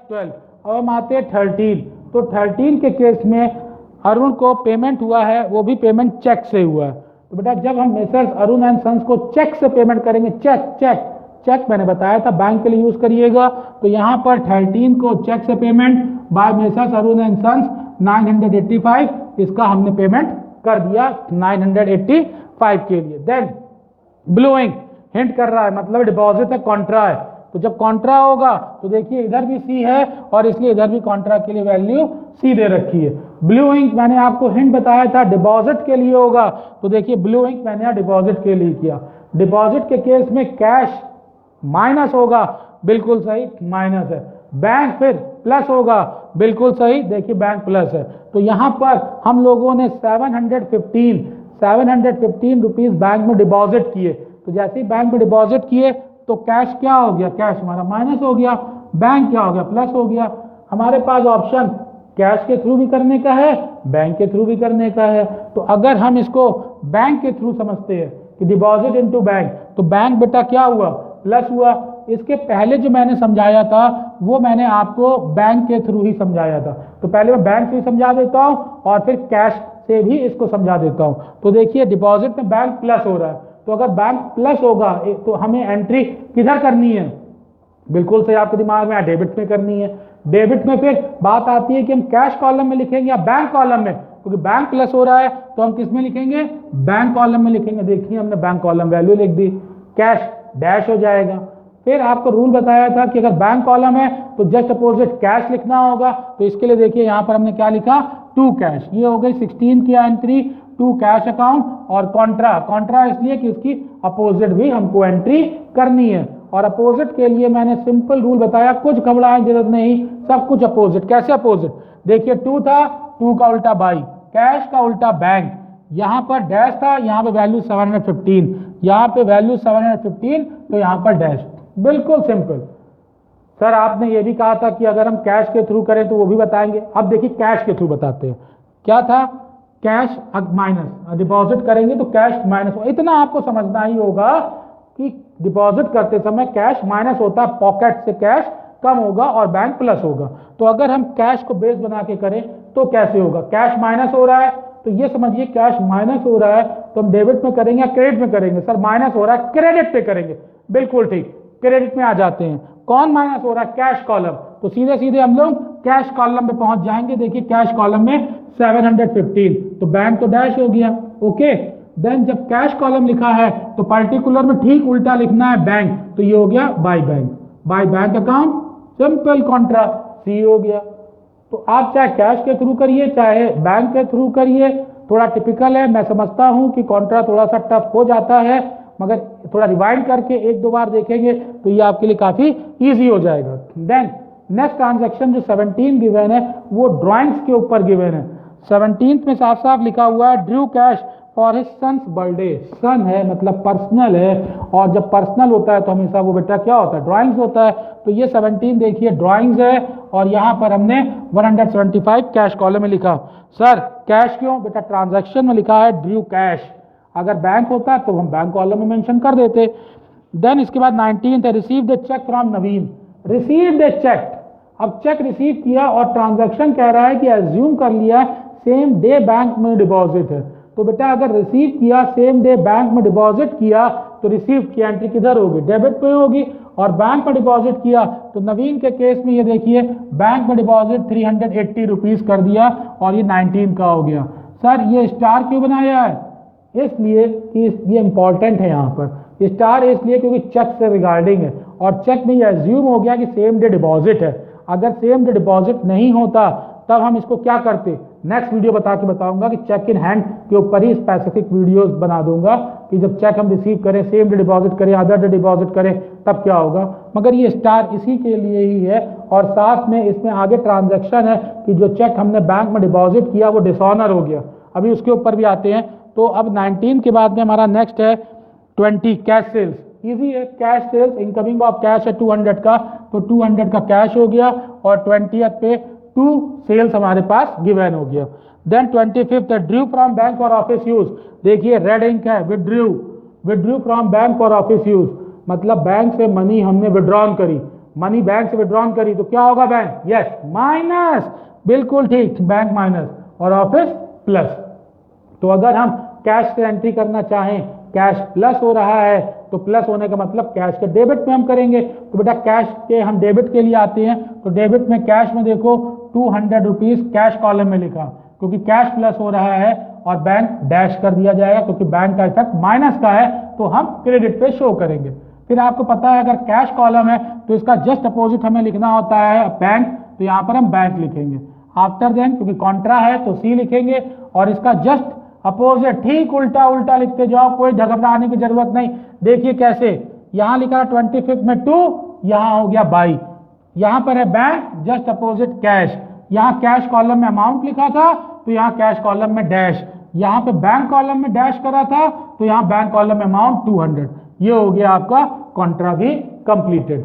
12। अब हम आते हैं 13। तो 13 के केस में अरुण को पेमेंट हुआ है, वो भी पेमेंट चेक से हुआ है। तो बेटा जब हम मेसर्स अरुण एंड सन्स को चेक से पेमेंट करेंगे, चेक मैंने बताया था बैंक के लिए यूज करिएगा, तो यहाँ पर 13 को चेक से payment by Messrs Arun and sons 985, इसका हमने पेमेंट कर दिया 985 के लिए। देन ब्लोइंग हिंट कर रहा है, मतलब डिपॉजिट है, कॉन्ट्रा है, तो जब कॉन्ट्रा होगा तो देखिए इधर भी सी है और इसलिए इधर भी कॉन्ट्रा के लिए वैल्यू सी दे रखी है। ब्लू इंक मैंने आपको हिंट बताया था डिपॉजिट के लिए होगा, तो देखिए ब्लू इंक मैंने यहाँ डिपॉजिट के लिए किया। डिपॉजिट के केस में कैश माइनस होगा, बिल्कुल सही माइनस है। बैंक फिर प्लस होगा, बिल्कुल सही, देखिए बैंक प्लस है। तो यहाँ पर हम लोगों ने 715 रुपीज बैंक में डिपॉजिट किए, तो जैसे ही बैंक में डिपॉजिट किए तो कैश क्या हो गया, कैश हमारा माइनस हो गया, बैंक क्या हो गया, प्लस हो गया। हमारे पास ऑप्शन कैश के थ्रू भी करने का है, बैंक के थ्रू भी करने का है। तो अगर हम इसको बैंक के थ्रू समझते हैं कि डिपॉजिट इनटू बैंक, तो बैंक बेटा क्या हुआ, प्लस हुआ। इसके पहले जो मैंने समझाया था वो मैंने आपको बैंक के थ्रू ही समझाया था, तो पहले मैं बैंक से समझा देता हूं और फिर कैश से भी इसको समझा देता हूं। तो देखिए डिपॉजिट में बैंक प्लस हो रहा है, तो अगर बैंक प्लस होगा तो हमें एंट्री किधर करनी है, बिल्कुल सही आपके दिमाग में डेबिट में करनी है। डेबिट में फिर बात आती है कि हम कैश कॉलम में लिखेंगे या बैंक कॉलम में, क्योंकि बैंक प्लस हो रहा है तो हम किस में लिखेंगे, बैंक कॉलम में लिखेंगे। देखिए हमने बैंक कॉलम वैल्यू लिख दी, कैश डैश हो जाएगा। फिर आपको रूल बताया था कि अगर बैंक कॉलम है तो जस्ट अपोजिट कैश लिखना होगा, तो इसके लिए देखिए यहाँ पर हमने क्या लिखा, टू कैश। ये हो गई 16 की एंट्री, टू कैश अकाउंट। और कॉन्ट्रा इसलिए कि इसकी अपोजिट भी हमको एंट्री करनी है। और अपोजिट के लिए मैंने सिंपल रूल बताया, कुछ घबराने की जरूरत नहीं, सब कुछ अपोजिट। कैसे अपोजिट, देखिए टू था, टू का उल्टा बाई, कैश का उल्टा बैंक, यहाँ पर डैश था, यहाँ पे वैल्यू 715, यहाँ पे वैल्यू 715, तो यहाँ पर डैश, बिल्कुल सिंपल। सर आपने ये भी कहा था कि अगर हम कैश के थ्रू करें तो वो भी बताएंगे। अब देखिए कैश के थ्रू बताते हैं, क्या था, कैश माइनस, डिपॉजिट करेंगे तो कैश माइनस, इतना आपको समझना ही होगा कि डिपॉजिट करते समय कैश माइनस होता है, पॉकेट से कैश कम होगा और बैंक प्लस होगा। तो अगर हम कैश को बेस बना के करें तो कैसे होगा, कैश माइनस हो रहा है तो ये समझिए कैश माइनस हो रहा है, तो हम डेबिट में करेंगे या क्रेडिट में करेंगे, सर माइनस हो रहा है क्रेडिट पे करेंगे, बिल्कुल ठीक, क्रेडिट में आ जाते हैं। कौन माइनस हो रहा है, कैश कॉलम, तो सीधे सीधे हम लोग कैश कॉलम पे पहुंच जाएंगे। देखिए कैश कॉलम में 715, तो बैंक तो डैश हो गया, ओके। देन जब कैश कॉलम लिखा है तो पर्टिकुलर में ठीक उल्टा लिखना है बैंक, तो ये हो गया by bank, by bank account, simple contra, सी हो गया। तो आप चाहे कैश के थ्रू करिए चाहे बैंक के थ्रू करिए, थोड़ा टिपिकल है, मैं समझता हूं कि कॉन्ट्रा थोड़ा सा टफ हो जाता है, मगर थोड़ा रिवाइंड करके एक दो बार देखेंगे तो ये आपके लिए काफी इजी हो जाएगा। देन नेक्स्ट ट्रांजैक्शन जो 17 गिवन है वो ड्राइंग्स के ऊपर गिवन है। 17 में साफ साफ लिखा हुआ है drew cash for his son's birthday. Son है मतलब पर्सनल है, और जब पर्सनल होता है तो हमेशा वो बेटा क्या होता है, ड्राइंग्स होता है। तो ये 17 देखिए ड्राइंग्स है, और यहाँ पर हमने 175 कैश कॉलम में लिखा। सर कैश क्यों, बेटा ट्रांजैक्शन में लिखा है ड्रू कैश, अगर बैंक होता तो हम बैंक कॉलम में मेंशन कर देते। देन इसके बाद 19 receive the cheque from Naveen, receive the cheque. अब चेक रिसीव किया और ट्रांजैक्शन कह रहा है कि एज्यूम कर लिया सेम डे बैंक में डिपॉजिट है, तो बेटा अगर रिसीव किया सेम डे बैंक में डिपॉजिट किया तो रिसीव की एंट्री किधर होगी, डेबिट पे होगी। और बैंक में डिपॉजिट किया तो नवीन के केस में ये देखिए बैंक में डिपॉजिट 380 रुपीज कर दिया और ये 19 का हो गया। सर ये स्टार क्यों बनाया है, इसलिए कि ये इंपॉर्टेंट है यहाँ पर स्टार, इसलिए क्योंकि चेक से रिगार्डिंग है, और चेक में ये एज्यूम हो गया कि सेम डे डिपॉजिट है। अगर सेम डे डिपॉजिट नहीं होता तब हम इसको क्या करते, नेक्स्ट वीडियो बता के बताऊंगा कि चेक इन हैंड के ऊपर ही स्पेसिफिक वीडियोस बना दूंगा कि जब चेक हम रिसीव करें, सेम डे डिपॉजिट करें, अदर डे डिपॉजिट करें, तब क्या होगा। मगर ये स्टार इसी के लिए ही है, और साथ में इसमें आगे ट्रांजैक्शन है कि जो चेक हमने बैंक में डिपॉजिट किया वो डिसऑनर हो गया, अभी उसके ऊपर भी आते हैं। तो अब 19 के बाद में हमारा नेक्स्ट है 20 कैश सेल्स, इजी है, cash sales, incoming of cash है 200 का, तो 200 का कैश हो गया, और 20th पे 2 सेल्स हमारे पास गिवन हो गया। Then 25th drew from bank और ऑफिस यूज, देखिए रेड इंक है, विड्रू फ्रॉम बैंक और ऑफिस यूज, मतलब बैंक से मनी हमने विड्रॉन करी, मनी बैंक से विड्रॉन करी तो क्या होगा बैंक, यस माइनस, बिल्कुल ठीक, बैंक माइनस और ऑफिस प्लस। तो अगर हम कैश से एंट्री करना चाहें, कैश प्लस हो रहा है तो प्लस होने का मतलब कैश के डेबिट में हम करेंगे। तो बेटा कैश के हम डेबिट के लिए आते हैं, तो डेबिट में कैश में देखो 200 रुपीज कैश कॉलम में लिखा, क्योंकि कैश प्लस हो रहा है और बैंक डैश कर दिया जाएगा, क्योंकि बैंक का इफेक्ट माइनस का है तो हम क्रेडिट पे शो करेंगे। फिर आपको पता है अगर कैश कॉलम है तो इसका जस्ट अपोजिट हमें लिखना होता है बैंक, तो यहाँ पर हम बैंक लिखेंगे। आफ्टर देन क्योंकि कॉन्ट्रा है तो सी लिखेंगे, और इसका जस्ट अपोजिट ठीक उल्टा उल्टा लिखते जाओ, कोई घबराने की जरूरत नहीं। देखिए कैसे, यहाँ लिखा 25 में 2, यहाँ हो गया बाई, यहाँ पर है बैंक, जस्ट अपोजिट कैश। यहाँ कैश कॉलम में अमाउंट लिखा था तो यहाँ कैश कॉलम में डैश, यहाँ पे बैंक कॉलम में डैश करा था तो यहाँ बैंक कॉलम में अमाउंट 200। ये हो गया आपका कॉन्ट्रा भी कंप्लीटेड।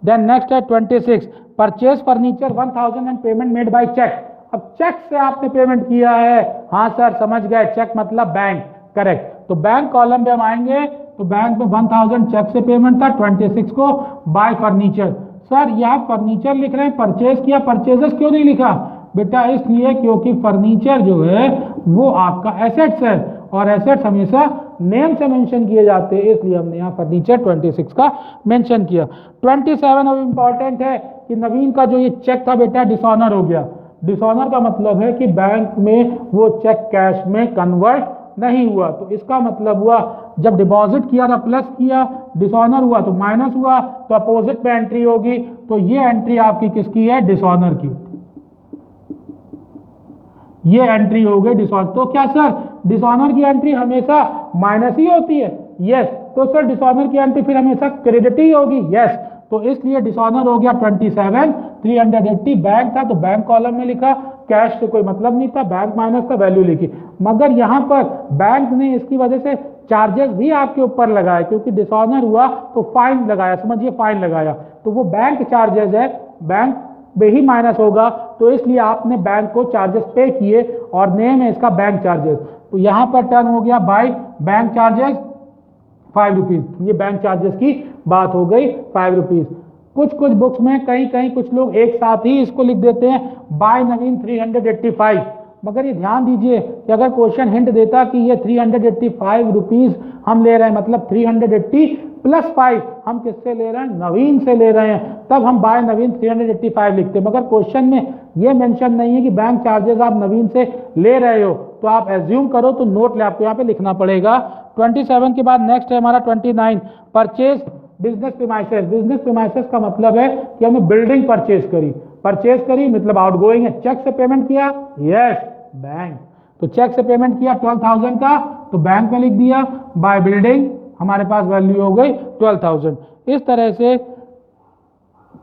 देन नेक्स्ट है 26, purchase furniture 1000 and payment made by cheque. अब चेक से आपने पेमेंट किया है, हाँ सर समझ गए, चेक मतलब बैंक, करेक्ट। तो बैंक कॉलम पे हम आएंगे तो बैंक में 1000 चेक से पेमेंट था, 26 को बाय फर्नीचर। सर यहाँ फर्नीचर लिख रहे हैं, परचेज किया, परचेजेस क्यों नहीं लिखा? बेटा इसलिए क्योंकि फर्नीचर जो है वो आपका एसेट्स है, और एसेट्स हमेशा नेम से मेंशन किए जाते हैं, इसलिए हमने यहाँ फर्नीचर 26 का मेंशन किया। 27 अब इंपॉर्टेंट है कि नवीन का जो ये चेक था बेटा डिसऑनर हो गया। डिसऑनर का मतलब है कि बैंक में वो चेक कैश में कन्वर्ट नहीं हुआ, तो इसका मतलब हुआ जब डिपॉजिट किया था प्लस किया, डिसऑनर हुआ तो माइनस हुआ, तो अपोजिट में एंट्री होगी। तो ये एंट्री आपकी किसकी है? डिसऑनर की। ये एंट्री हो गई डिसऑनर। तो क्या सर डिसऑनर की एंट्री हमेशा माइनस ही होती है? यस। तो सर डिसऑनर की एंट्री फिर हमेशा क्रेडिट ही होगी? यस। तो इसलिए डिसऑनर हो गया 27, 380 बैंक था तो बैंक कॉलम में लिखा, कैश से कोई मतलब नहीं था, बैंक माइनस था, वैल्यू लिखी। मगर यहाँ पर बैंक ने इसकी वजह से चार्जेस भी आपके ऊपर लगाए, क्योंकि डिसऑनर हुआ तो फाइन लगाया, समझिए फाइन लगाया, तो वो बैंक चार्जेस है, बैंक में ही माइनस होगा, तो इसलिए आपने बैंक को चार्जेस पे किए और नेम है इसका बैंक चार्जेस। तो यहाँ पर टर्न हो गया बाय बैंक चार्जेस 5 रुपीज, ये बैंक चार्जेस की बात हो गई 5 रुपीज। कुछ कुछ बुक्स में कहीं कहीं कुछ लोग एक साथ ही इसको लिख देते हैं बाय नवीन 385, मगर ये ध्यान दीजिए कि अगर क्वेश्चन हिंट देता कि ये 385 रुपीज हम ले रहे हैं, मतलब 380 प्लस 5 हम किससे ले रहे हैं? नवीन से ले रहे हैं, तब हम बाय नवीन 385 लिखते हैं। मगर क्वेश्चन में ये मेंशन नहीं है कि बैंक चार्जेस आप नवीन से ले रहे हो, तो आप एज्यूम करो तो नोट ले आपको यहाँ पे लिखना पड़ेगा। 27 के बाद नेक्स्ट है हमारा 29, purchase business premises. Business premises का मतलब है कि हमने बिल्डिंग परचेज करी, परचेज करी मतलब आउटगोइंग है, चेक से पेमेंट किया, यस बैंक। तो चेक से पेमेंट किया 12,000 का तो बैंक में लिख दिया, बाय बिल्डिंग हमारे पास वैल्यू हो गई 12,000। इस तरह से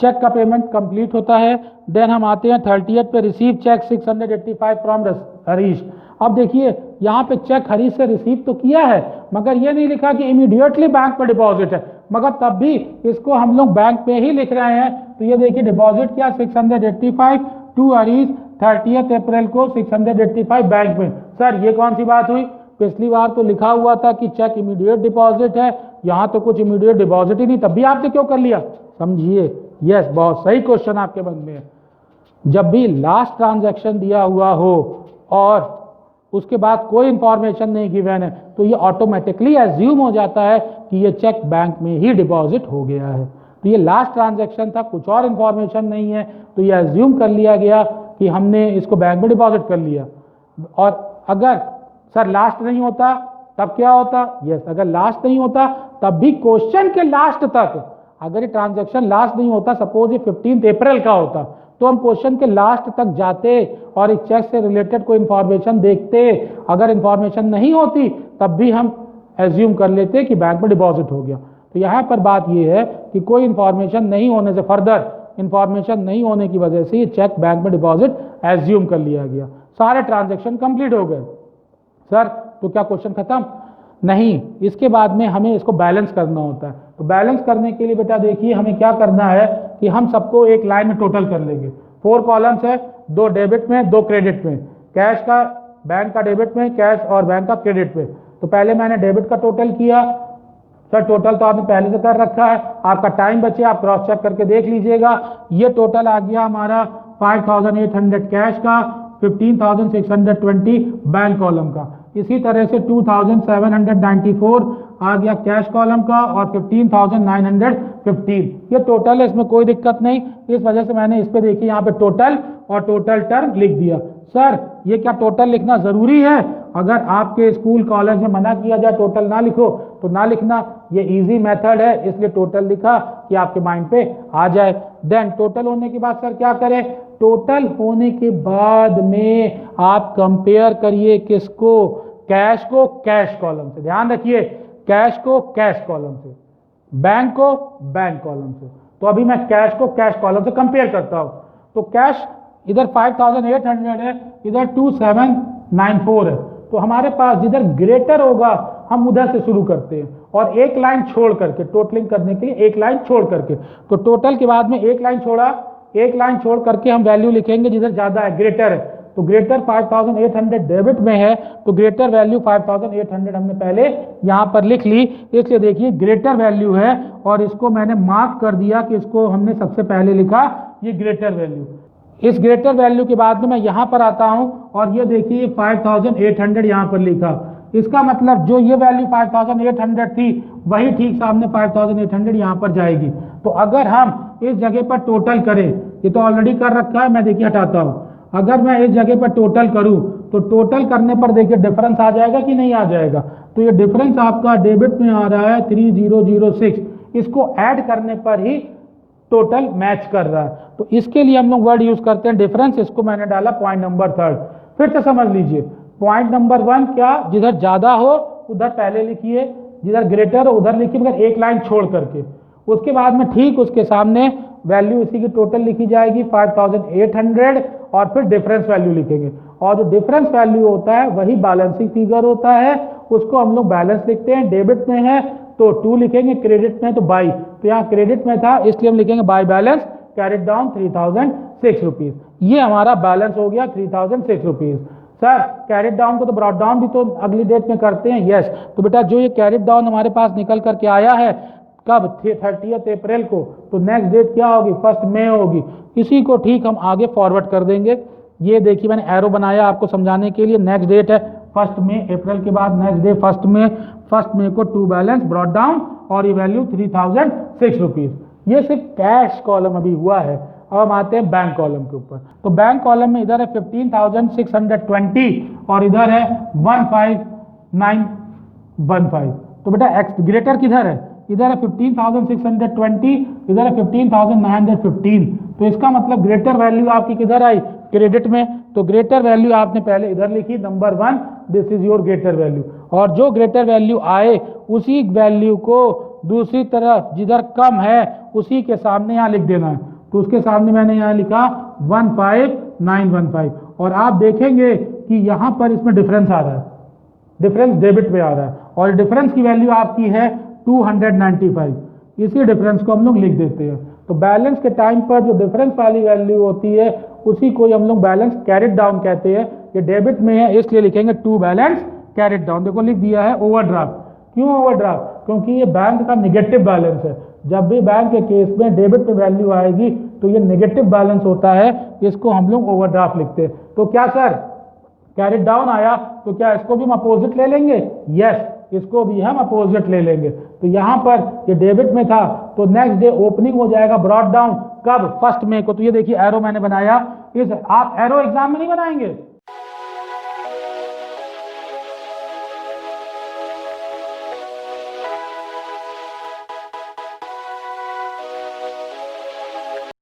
चेक का पेमेंट कंप्लीट होता है। देन हम आते हैं 30th पे, रिसीव चेक 685 फ्रॉम हरीश। अब देखिए यहाँ पे चेक हरीश से रिसीव तो किया है, मगर ये नहीं लिखा कि इमीडिएटली बैंक पर डिपॉजिट है, मगर तब भी इसको हम लोग बैंक पे ही लिख रहे हैं। तो ये देखिए डिपॉजिट किया 685 टू हरीश 30th अप्रैल को 685 बैंक में। सर ये कौन सी बात हुई? पिछली बार तो लिखा हुआ था कि चेक इमीडिएट डिपॉजिट है, यहाँ तो कुछ इमीडिएट डिपॉजिट ही नहीं, तब भी आपने क्यों कर लिया? समझिए, यस बहुत सही क्वेश्चन आपके मन में है। जब भी लास्ट ट्रांजैक्शन दिया हुआ हो और उसके बाद कोई इंफॉर्मेशन नहीं गिवन है तो ये ऑटोमेटिकली एज्यूम हो जाता है कि ये चेक बैंक में ही डिपॉजिट हो गया है। तो ये लास्ट ट्रांजैक्शन था, कुछ और इंफॉर्मेशन नहीं है, तो ये एज्यूम कर लिया गया कि हमने इसको बैंक में डिपॉजिट कर लिया। और अगर सर लास्ट नहीं होता तब क्या होता? यस, अगर लास्ट नहीं होता तब भी क्वेश्चन के लास्ट तक, अगर ये ट्रांजैक्शन लास्ट नहीं होता, सपोज ये 15 अप्रैल का होता, तो हम क्वेश्चन के लास्ट तक जाते और एक चेक से रिलेटेड कोई इंफॉर्मेशन देखते। अगर इंफॉर्मेशन नहीं होती तब भी हम एज्यूम कर लेते कि बैंक में डिपॉजिट हो गया। तो यहाँ पर बात यह है कि कोई इंफॉर्मेशन नहीं होने से, फर्दर इंफॉर्मेशन नहीं होने की वजह से ये चेक बैंक में डिपॉजिट एज्यूम कर लिया गया। सारे ट्रांजेक्शन कंप्लीट हो गए। सर तो क्या क्वेश्चन खत्म? नहीं, इसके बाद में हमें इसको बैलेंस करना होता है। तो बैलेंस करने के लिए बेटा देखिए हमें क्या करना है कि हम सबको एक लाइन में टोटल कर लेंगे। 4 कॉलम्स है, 2 डेबिट में 2 क्रेडिट में, कैश का बैंक का डेबिट में, कैश और बैंक का क्रेडिट में। तो पहले मैंने डेबिट का टोटल किया सर टोटल तो आपने पहले से कर रखा है, आपका टाइम बचे, आप क्रॉस चेक करके देख लीजिएगा। ये टोटल आ गया हमारा 5800 कैश का, 15,620 बैंक कॉलम का। इसी तरह से 2794 आ गया कैश कॉलम का और 15,915 ये टोटल है, इसमें कोई दिक्कत नहीं। इस वजह से मैंने इस पे देखिए यहाँ पे टोटल और टोटल टर्म लिख दिया। सर ये क्या टोटल लिखना जरूरी है? अगर आपके स्कूल कॉलेज में मना किया जाए टोटल ना लिखो तो ना लिखना, ये इजी मेथड है, इसलिए टोटल लिखा कि आपके माइंड पे आ जाए। देन टोटल होने के बाद सर क्या करें? टोटल होने के बाद में आप कंपेयर करिए किसको? कैश को कैश कॉलम से। ध्यान रखिए, कैश को कैश कॉलम से, बैंक को बैंक कॉलम से। तो अभी मैं कैश को कैश कॉलम से कंपेयर करता हूं। तो कैश इधर 5800 है, इधर 2794 है। तो हमारे पास जिधर ग्रेटर होगा हम उधर से शुरू करते हैं और एक लाइन छोड़ करके, टोटलिंग करने के लिए एक लाइन छोड़ करके। तो टोटल के बाद में एक लाइन छोड़ा, एक लाइन छोड़ करके हम वैल्यू लिखेंगे जिधर ज्यादा है, ग्रेटर है। तो ग्रेटर 5800 डेबिट में है, तो ग्रेटर वैल्यू 5800 हमने पहले यहां पर लिख ली। इसलिए देखिए ग्रेटर वैल्यू है और इसको मैंने मार्क कर दिया कि इसको हमने सबसे पहले लिखा ये ग्रेटर वैल्यू। इस ग्रेटर वैल्यू के बाद में मैं यहां पर आता हूं और ये देखिए 5800 यहां पर लिखा। इसका मतलब जो ये वैल्यू 5800 थी वही ठीक सामने 5800 यहां पर जाएगी। तो अगर हम इस जगह पर टोटल करें, ये तो ऑलरेडी कर रखा है, मैं देखिए हटाता हूं। अगर मैं इस जगह पर टोटल करूं तो टोटल करने पर देखिए डिफरेंस आ जाएगा कि नहीं आ जाएगा? तो ये डिफरेंस आपका डेबिट में आ रहा है 3006, इसको ऐड करने पर ही टोटल मैच कर रहा है। तो इसके लिए हम लोग वर्ड यूज करते हैं डिफरेंस। इसको मैंने डाला पॉइंट नंबर 3। फिर से समझ लीजिए, पॉइंट नंबर 1 क्या? जिधर ज्यादा हो उधर पहले लिखिए, जिधर ग्रेटर हो उधर लिखिए, मगर एक लाइन छोड़ करके। उसके बाद में ठीक उसके सामने वैल्यू इसी की टोटल लिखी जाएगी 5800 और फिर डिफरेंस वैल्यू लिखेंगे। और जो डिफरेंस वैल्यू होता है वही बैलेंसिंग फिगर होता है, उसको हम लोग बैलेंस लिखते हैं। डेबिट में है तो 2 लिखेंगे, क्रेडिट में तो बाई। तो यहाँ क्रेडिट में था इसलिए हम लिखेंगे by balance carried down 3006 rupees. ये हमारा बैलेंस हो गया 3006 रुपीज। सर कैरिड डाउन को तो ब्रॉट डाउन भी तो अगली डेट में करते हैं। यस, तो बेटा जो ये कैरिड डाउन हमारे पास निकल करके आया है कब? 30 अप्रैल को। तो नेक्स्ट डेट क्या होगी? 1 मई होगी। इसी को ठीक हम आगे फॉरवर्ड कर देंगे। ये देखिए मैंने एरो बनाया आपको समझाने के लिए। नेक्स्ट डेट है 1 मई, अप्रैल के बाद नेक्स्ट डे 1 मई। 1 मई को 2 बैलेंस ब्रॉट डाउन और ये वैल्यू 3006 रुपीज। ये सिर्फ कैश कॉलम अभी हुआ है। अब हम आते हैं बैंक कॉलम के ऊपर। तो बैंक कॉलम में इधर है 15,620 और इधर है 15,915। तो बेटा एक्स ग्रेटर किधर है? इधर है 15,620, इधर है 15,915। तो इसका मतलब ग्रेटर वैल्यू आपकी किधर आई? क्रेडिट में। तो ग्रेटर वैल्यू आपने पहले इधर लिखी, number 1, this is your greater value. और जो ग्रेटर वैल्यू आए उसी वैल्यू को दूसरी तरफ जिधर कम है उसी के सामने यहाँ लिख देना है। तो उसके सामने मैंने यहाँ लिखा 15,915 और आप देखेंगे कि यहाँ पर इसमें डिफरेंस आ रहा है, डिफरेंस डेबिट में आ रहा है और डिफरेंस की वैल्यू आपकी है 295। इसी डिफरेंस को हम लोग लिख देते हैं। तो बैलेंस के टाइम पर जो डिफरेंस वाली वैल्यू होती है उसी को हम लोग बैलेंस कैरिड डाउन कहते हैं। ये डेबिट में है इसलिए लिखेंगे 2 बैलेंस कैरिड डाउन। देखो लिख दिया है ओवरड्राफ्ट। क्यों ओवरड्राफ्ट? क्योंकि ये बैंक का निगेटिव बैलेंस है। जब भी बैंक के केस में डेबिट में वैल्यू आएगी तो ये नेगेटिव बैलेंस होता है, इसको हम लोग ओवरड्राफ्ट लिखते हैं। तो क्या सर कैरिड डाउन आया तो क्या इसको भी हम अपोजिट ले लेंगे? यस, इसको भी हम अपोजिट ले लेंगे। तो यहां पर ये डेबिट में था तो नेक्स्ट डे ओपनिंग हो जाएगा ब्रॉट डाउन कब? 1 मई को। तो ये देखिए एरो मैंने बनाया। इस आप एरो एग्जाम में नहीं बनाएंगे,